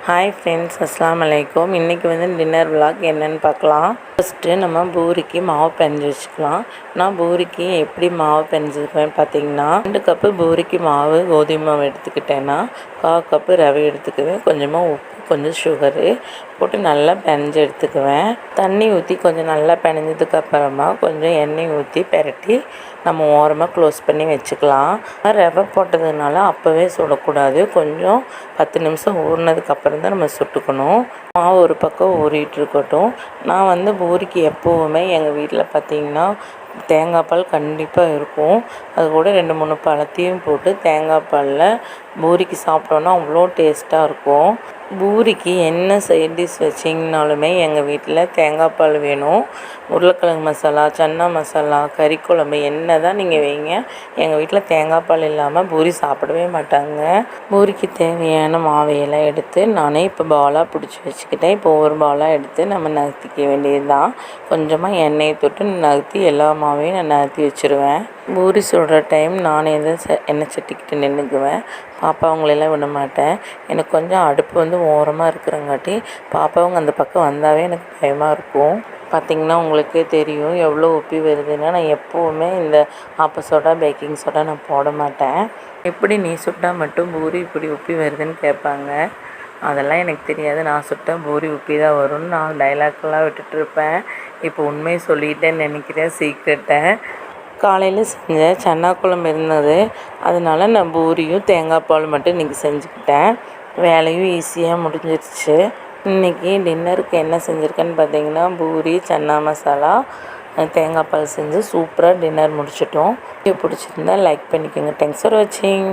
Hi friends, அஸ்ஸலாமு அலைக்கும். இன்றைக்கி டின்னர் விலாக் என்னென்னு பார்க்கலாம். ஃபஸ்ட்டு நம்ம பூரிக்கு மாவு பெஞ்சு வச்சுக்கலாம். நான் பூரிக்கு எப்படி மாவு பெஞ்சுக்குவேன்னு பார்த்தீங்கன்னா, 2 கப்பு பூரிக்கு மாவு கோதுமை மாவு எடுத்துக்கிட்டேன்னா 1/4 கப்பு ரவை எடுத்துக்குவேன். கொஞ்சமாக உப்பு, கொஞ்சம் சுகரு போட்டு நல்லா பெனஞ்சு எடுத்துக்குவேன். தண்ணி ஊற்றி கொஞ்சம் நல்லா பெனஞ்சதுக்கப்புறமா கொஞ்சம் எண்ணெய் ஊற்றி பெரட்டி நம்ம ஓரமாக க்ளோஸ் பண்ணி வச்சுக்கலாம். ரவை போட்டதுனால அப்போவே சுடக்கூடாது. கொஞ்சம் 10 நிமிஷம் ஊறினதுக்கப்புறம் தான் நம்ம சுட்டுக்கணும். மாவு ஒரு பக்கம் ஊறிட்டு இருக்கட்டும். நான் பூரிக்கு எப்போவுமே எங்கள் வீட்டில் பார்த்திங்கன்னா தேங்காய் பால் கண்டிப்பாக இருக்கும். அது கூட 2-3 பழத்தையும் போட்டு தேங்காய் பாலில் பூரிக்கு சாப்பிட்டோன்னா அவ்வளோ டேஸ்ட்டாக இருக்கும். பூரிக்கு என்ன சைட் டிஷ் வச்சிங்கனாலுமே எங்கள் வீட்டில் தேங்காய் பால் வேணும். உருளைக்கிழங்கு மசாலா, சன்னா மசாலா, கறி குழம்பு என்ன தான் நீங்கள் வைங்க, எங்கள் வீட்டில் தேங்காய் பால் இல்லாமல் பூரி சாப்பிடவே மாட்டாங்க. பூரிக்கு தேவையான மாவையெல்லாம் எடுத்து நானே இப்போ பாலாக பிடிச்சி வச்சுக்கிட்டேன். இப்போ ஒரு பாலாக எடுத்து நம்ம நகர்த்திக்க வேண்டியது தான். கொஞ்சமாக எண்ணெயை தொட்டு நகர்த்தி எல்லா மாவையும் நான் நகர்த்தி வச்சுருவேன். பூரி சுடுற டைம் நானே தான் எண்ணெய் சட்டிக்கிட்டு நின்றுக்குவேன். பாப்பாவங்களெல்லாம் விட மாட்டேன். எனக்கு கொஞ்சம் அடுப்பு ஓரமாக இருக்கிறங்காட்டி பாப்பாவங்க அந்த பக்கம் வந்தாவே எனக்கு பயமாக இருக்கும். பார்த்திங்கன்னா உங்களுக்கே தெரியும் எவ்வளோ உப்பி வருதுன்னா. நான் எப்போவுமே இந்த ஆப்ப சோடா, பேக்கிங் சோடா நான் போட மாட்டேன். எப்படி நீ சுட்டால் மட்டும் பூரி இப்படி உப்பி வருதுன்னு கேட்பாங்க. அதெல்லாம் எனக்கு தெரியாது. நான் சுட்டால் பூரி உப்பி தான் வரும்னு நான் டைலாக்லாம் விட்டுட்ருப்பேன். இப்போ உண்மையை சொல்லிட்டேன்னு நினைக்கிறேன், சீக்ரெட்டை. காலையில் செஞ்ச சன்னா குழம்பு இருந்தது, அதனால நான் பூரியும் தேங்காய் பால் மட்டும் இன்றைக்கி செஞ்சுக்கிட்டேன். வேலையும் ஈஸியாக முடிஞ்சிருச்சு. இன்றைக்கி டின்னருக்கு என்ன செஞ்சுருக்கேன்னு பார்த்தீங்கன்னா, பூரி, சன்னா மசாலா, தேங்காய் பால் செஞ்சு சூப்பராக டின்னர் முடிச்சிட்டோம். பிடிச்சிருந்தா லைக் பண்ணிக்கோங்க. தேங்க்ஸ் ஃபார் வாட்சிங்.